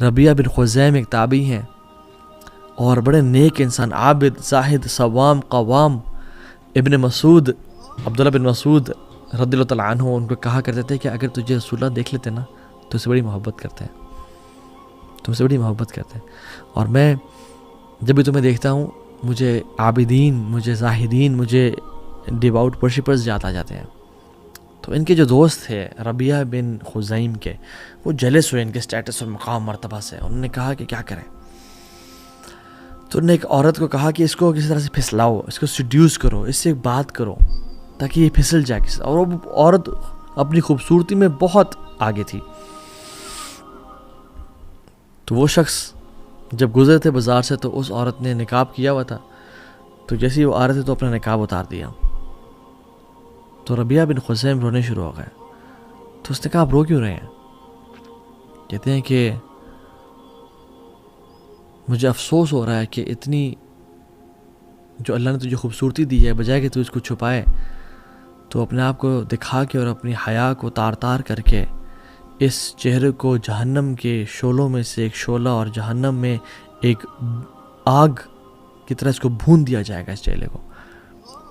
ربیہ بن خزیم ایک تابعی ہیں اور بڑے نیک انسان، عابد، زاہد، صوام، قوام. ابن مسعود، عبداللہ بن مسعود رضی اللہ تعالیٰ عنہ ان کو کہا کرتے تھے کہ اگر تجھے رسول اللہ دیکھ لیتے نا تو اسے بڑی محبت کرتے ہیں، تم سے بڑی محبت کرتے ہیں. اور میں جب بھی تمہیں دیکھتا ہوں مجھے عابدین، مجھے زاہدین، مجھے ڈیواؤٹ ورشپرز یاد آ جاتے ہیں. تو ان کے جو دوست تھے ربیہ بن خزیم کے، وہ جلس ہوئے ان کے سٹیٹس اور مقام مرتبہ سے. انہوں نے کہا کہ کیا کریں. تو انہوں نے ایک عورت کو کہا کہ اس کو کسی طرح سے پھسلاؤ، اس کو سیڈیوس کرو، اس سے بات کرو تاکہ یہ پھسل جائے کسی. اور وہ عورت اپنی خوبصورتی میں بہت آگے تھی. تو وہ شخص جب گزرے تھے بازار سے تو اس عورت نے نقاب کیا ہوا تھا، تو جیسے ہی وہ آ رہے تھے تو اپنا نقاب اتار دیا. تو ربیہ بن خزیم رونے شروع ہو گئے. تو اس نے کہا آپ رو کیوں رہے ہیں؟ کہتے ہیں کہ مجھے افسوس ہو رہا ہے کہ اتنی جو اللہ نے تجھے خوبصورتی دی ہے، بجائے کہ تو اس کو چھپائے تو اپنے آپ کو دکھا کے اور اپنی حیا کو تار تار کر کے اس چہرے کو جہنم کے شعلوں میں سے ایک شعلہ اور جہنم میں ایک آگ کی طرح اس کو بھون دیا جائے گا اس چہرے کو.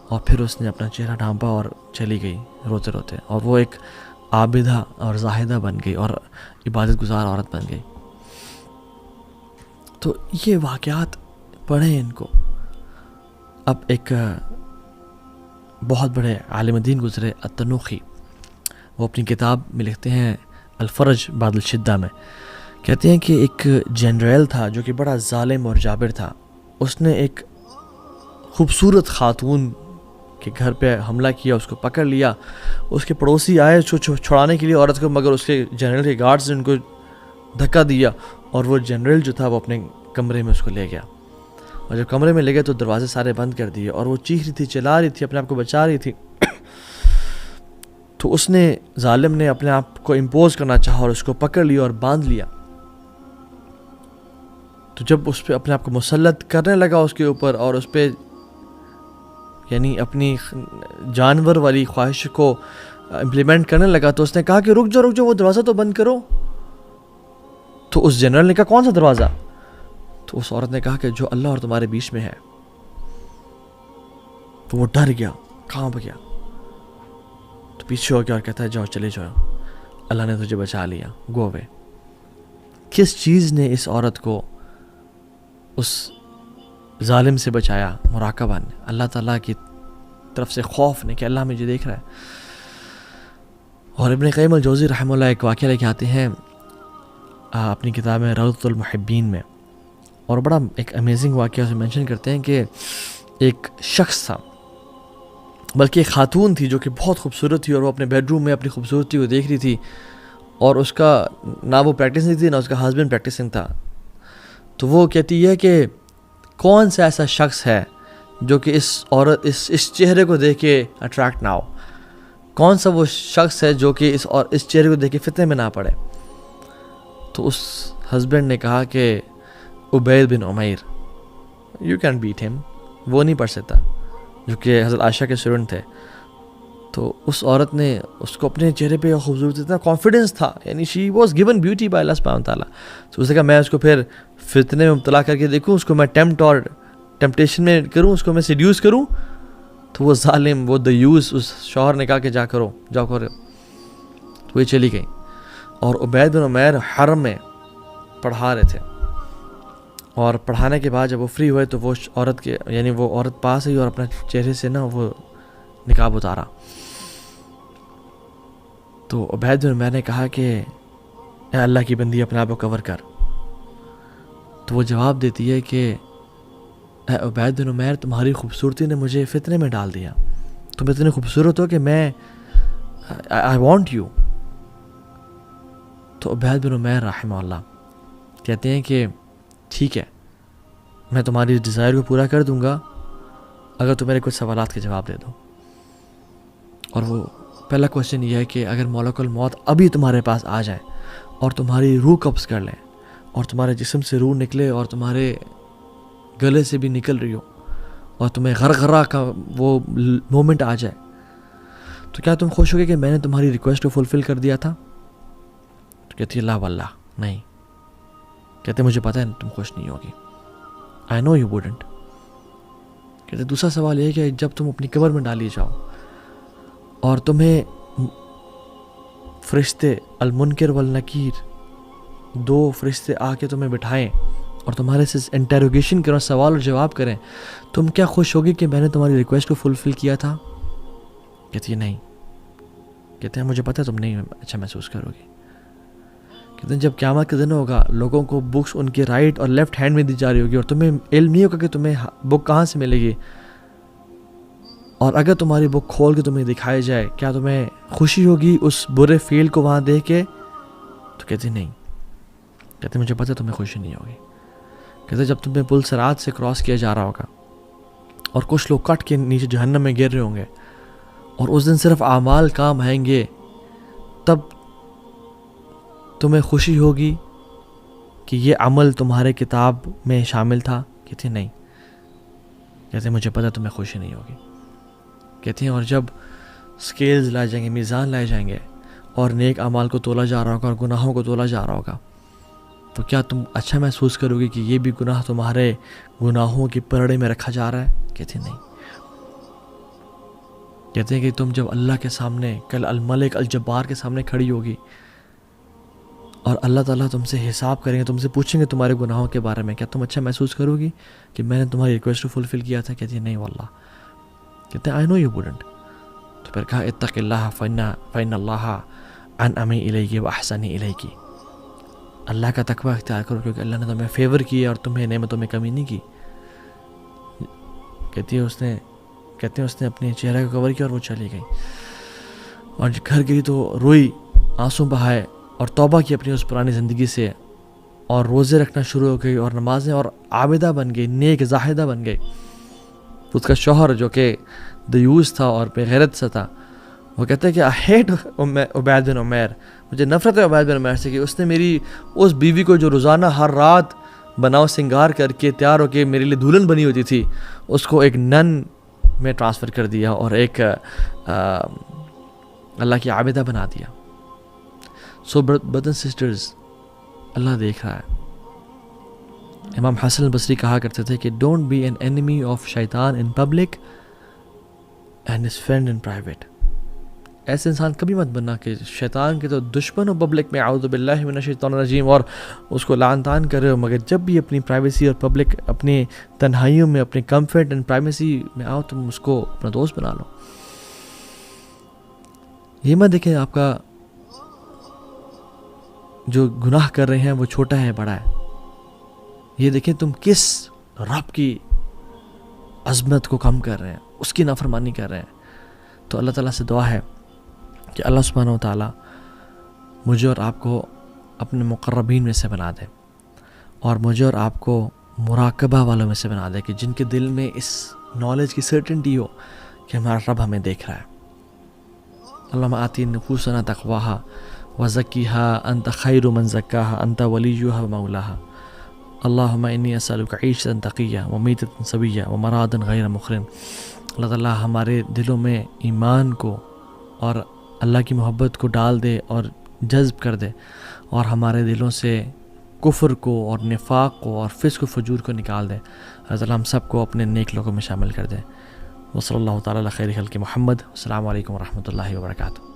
اور پھر اس نے اپنا چہرہ ڈھانپا اور چلی گئی روتے روتے. اور وہ ایک عابدہ اور زاہدہ بن گئی اور عبادت گزار عورت بن گئی. تو یہ واقعات پڑھیں ان کو. اب ایک بہت بڑے عالم دین گزرے التنوخی، وہ اپنی کتاب میں لکھتے ہیں الفرج بعد الشدہ میں، کہتے ہیں کہ ایک جنرل تھا جو کہ بڑا ظالم اور جابر تھا. اس نے ایک خوبصورت خاتون کے گھر پہ حملہ کیا، اس کو پکڑ لیا. اس کے پڑوسی آئے اس کو چھڑانے کے لیے عورت کو، مگر اس کے جنرل کے گارڈز نے ان کو دھکا دیا اور وہ جنرل جو تھا وہ اپنے کمرے میں اس کو لے گیا. اور جب کمرے میں لے گئے تو دروازے سارے بند کر دیے اور وہ چیخ رہی تھی، چلا رہی تھی، اپنے آپ کو بچا رہی تھی. تو اس نے ظالم نے اپنے آپ کو امپوز کرنا چاہا اور اس کو پکڑ لیا اور باندھ لیا. تو جب اس پہ اپنے آپ کو مسلط کرنے لگا اس کے اوپر اور اس پہ یعنی اپنی جانور والی خواہش کو امپلیمنٹ کرنے لگا تو اس نے کہا کہ رک جاؤ وہ دروازہ تو بند کرو. تو اس جنرل نے کہا کون سا دروازہ؟ تو اس عورت نے کہا کہ جو اللہ اور تمہارے بیچ میں ہے. تو وہ ڈر گیا، کہاں گیا؟ تو پیچھے ہو گیا اور کہتا ہے جاؤ چلے جاؤ، اللہ نے تجھے بچا لیا، گو اوے. کس چیز نے اس عورت کو اس ظالم سے بچایا؟ مراقبہ نے، اللہ تعالیٰ کی طرف سے خوف نے کہ اللہ مجھے دیکھ رہا ہے. اور ابن قیم الجوزی رحمہ اللہ ایک واقعہ لے کے آتے ہیں اپنی کتاب میں روضۃ المحبین میں، اور بڑا ایک امیزنگ واقعہ اسے مینشن کرتے ہیں کہ ایک شخص تھا، بلکہ ایک خاتون تھی جو کہ بہت خوبصورت تھی اور وہ اپنے بیڈ روم میں اپنی خوبصورتی کو دیکھ رہی تھی اور اس کا نہ وہ پریکٹسنگ تھی نہ اس کا ہسبینڈ پریکٹسنگ تھا. تو وہ کہتی ہے کہ کون سا ایسا شخص ہے جو کہ اس چہرے کو دیکھ کے اٹریکٹ نہ ہو؟ کون سا وہ شخص ہے جو کہ اس چہرے کو دیکھ کے فتنے میں نہ پڑے؟ تو اس ہسبینڈ نے کہا کہ عبید بن عمیر، یو کین بیٹ ہم، وہ نہیں پڑھ سکتا، جو کہ حضرت عائشہ کے اسٹوڈنٹ تھے. تو اس عورت نے اس کو اپنے چہرے پہ خوبصورتی تھا، کانفیڈنس تھا، یعنی she was given beauty by اللہ سبحانہ تعالیٰ. تو اس نے کہا میں اس کو پھر فتنے میں مبتلا کر کے دیکھوں، اس کو میں ٹیمپٹیشن میں کروں، اس کو میں سیڈیوس کروں. تو وہ ظالم، وہ دیوس اس شوہر نے کہا کہ جاؤ کرو. تو یہ چلی گئی. اور عبید بن عمیر حرم میں پڑھا رہے تھے، اور پڑھانے کے بعد جب وہ فری ہوئے تو وہ عورت پاس آئی اور اپنے چہرے سے نا وہ نقاب اتارا. تو عبید بن عمیر نے کہا کہ اے اللہ کی بندی اپنے آپ کو کور کر. تو وہ جواب دیتی ہے کہ اے عبید بن عمیر، تمہاری خوبصورتی نے مجھے فتنے میں ڈال دیا، تم اتنے خوبصورت ہو کہ میں آئی وانٹ یو. تو عبید بن عمیر رحمہ اللہ کہتے ہیں کہ ٹھیک ہے، میں تمہاری ڈیزائر کو پورا کر دوں گا اگر تم میرے کچھ سوالات کے جواب دے دو. اور وہ پہلا کوشچن یہ ہے کہ اگر ملک الموت ابھی تمہارے پاس آ جائے اور تمہاری روح قبض کر لیں اور تمہارے جسم سے روح نکلے اور تمہارے گلے سے بھی نکل رہی ہو اور تمہیں غرغرہ کا وہ مومنٹ آ جائے، تو کیا تم خوش ہوگے کہ میں نے تمہاری ریکویسٹ کو فلفل کر دیا تھا؟ تو کہتی ہے لا واللہ نہیں، کہتے مجھے پتہ ہے تم خوش نہیں ہوگی. آئی نو یو ووڈنٹ. کہتے دوسرا سوال یہ ہے کہ جب تم اپنی قبر میں ڈالی جاؤ اور تمہیں فرشتے المنکر والنکیر 2 فرشتے آ کے تمہیں بٹھائیں اور تمہارے سے انٹیروگیشن کریں، سوال اور جواب کریں، تم کیا خوش ہوگی کہ میں نے تمہاری ریکویسٹ کو فلفل کیا تھا؟ کہتی ہے نہیں. کہتے ہیں مجھے پتہ ہے تم نہیں اچھا محسوس کرو گی. کہتے ہیں جب قیامت کا دن ہوگا لوگوں کو بکس ان کے رائٹ اور لیفٹ ہینڈ میں دی جا رہی ہوگی اور تمہیں علم نہیں ہوگا کہ تمہیں بک کہاں سے ملے گی، اور اگر تمہاری بک کھول کے تمہیں دکھائی جائے کیا تمہیں خوشی ہوگی اس برے فیل کو وہاں دیکھ کے؟ تو کہتی نہیں. کہتے مجھے پتہ ہے تمہیں خوشی نہیں ہوگی. کہتے جب تمہیں پل صراط سے کراس کیا جا رہا ہوگا اور کچھ لوگ کٹ کے نیچے جہنم میں گر رہے ہوں گے اور اس دن صرف اعمال کام آئیں گے، تب تمہیں خوشی ہوگی کہ یہ عمل تمہارے کتاب میں شامل تھا؟ کہتے نہیں. کہتے مجھے پتہ تمہیں خوشی نہیں ہوگی. کہتے ہیں اور جب سکیلز لائے جائیں گے، میزان لائے جائیں گے اور نیک اعمال کو تولا جا رہا ہوگا اور گناہوں کو تولا جا رہا ہوگا، تو کیا تم اچھا محسوس کرو گے کہ یہ بھی گناہ تمہارے گناہوں کی پرڑے میں رکھا جا رہا ہے؟ کہتے نہیں. کہتے ہیں کہ تم جب اللہ کے سامنے کل الملک الجبار کے سامنے کھڑی ہوگی اور اللہ تعالیٰ تم سے حساب کریں گے، تم سے پوچھیں گے تمہارے گناہوں کے بارے میں، کیا تم اچھا محسوس کرو گی کہ میں نے تمہاری ریکویسٹ کو فلفل کیا تھا؟ کہتی ہے نہیں واللہ. کہتے ہیں آئی نو یو ووڈنٹ. تو پھر کہا اتق اللہ فإن اللہ انعم الیک واحسن الیک. اللہ کا تقوی اختیار کرو کیونکہ اللہ نے تمہیں فیور کیا اور تمہیں نعمتوں میں کمی نہیں کی. کہتی ہے اس نے اپنے چہرے کو کور کیا اور وہ چلی گئی اور گھر گئی تو روئی، آنسوں بہائے اور توبہ کی اپنی اس پرانی زندگی سے اور روزے رکھنا شروع ہو گئی اور نمازیں اور عابدہ بن گئی، نیک زاہدہ بن گئی. اس کا شوہر جو کہ دیوس تھا اور بے غیرت سے تھا، وہ کہتا ہے کہ I hate عبید بن عمیر، مجھے نفرت ہے عبید بن عمیر سے کہ اس نے میری اس بیوی کو جو روزانہ ہر رات بناؤ سنگار کر کے تیار ہو کے میرے لیے دلہن بنی ہوتی تھی، اس کو ایک نن میں ٹرانسفر کر دیا اور ایک اللہ کی عابدہ بنا دیا. سو brothers and sisters، اللہ دیکھ رہا ہے. امام حسن البصری کہا کرتے تھے کہ don't be an enemy of شیطان in public and his friend in private. ایسے انسان کبھی مت بننا کہ شیطان کے تو دشمن ہو پبلک میں، اعوذ باللہ من الشیطان الرجیم، اور اس کو لعن طعن کر رہے ہو، مگر جب بھی اپنی پرائیویسی اور پبلک اپنی تنہائیوں میں اپنی کمفرٹ اینڈ پرائیویسی میں آؤ تم اس کو اپنا دوست بنا لو. یہ مت دیکھیں آپ کا جو گناہ کر رہے ہیں وہ چھوٹا ہے بڑا ہے، یہ دیکھیں تم کس رب کی عظمت کو کم کر رہے ہیں، اس کی نافرمانی کر رہے ہیں. تو اللہ تعالیٰ سے دعا ہے کہ اللہ سبحانہ و تعالیٰ مجھے اور آپ کو اپنے مقربین میں سے بنا دے اور مجھے اور آپ کو مراقبہ والوں میں سے بنا دے کہ جن کے دل میں اس نالج کی سرٹنٹی ہو کہ ہمارا رب ہمیں دیکھ رہا ہے. اللہم آتی نفوسنا تقواہا وزکیہا انت خیر من زکاہا انت ولیہا ومولاہا. اللہم انی اسألک عیشتا تقیہ ومیتتا سویہ ومرادا غیر مخرن. اللہ تعالیٰ ہمارے دلوں میں ایمان کو اور اللہ کی محبت کو ڈال دے اور جذب کر دے اور ہمارے دلوں سے کفر کو اور نفاق کو اور فسق و فجور کو نکال دے. اللہ تعالیٰ ہم سب کو اپنے نیک لوگوں میں شامل کر دے. وصلی اللہ تعالیٰ علی خیر خلق محمد. السلام علیکم ورحمۃ اللہ وبرکاتہ.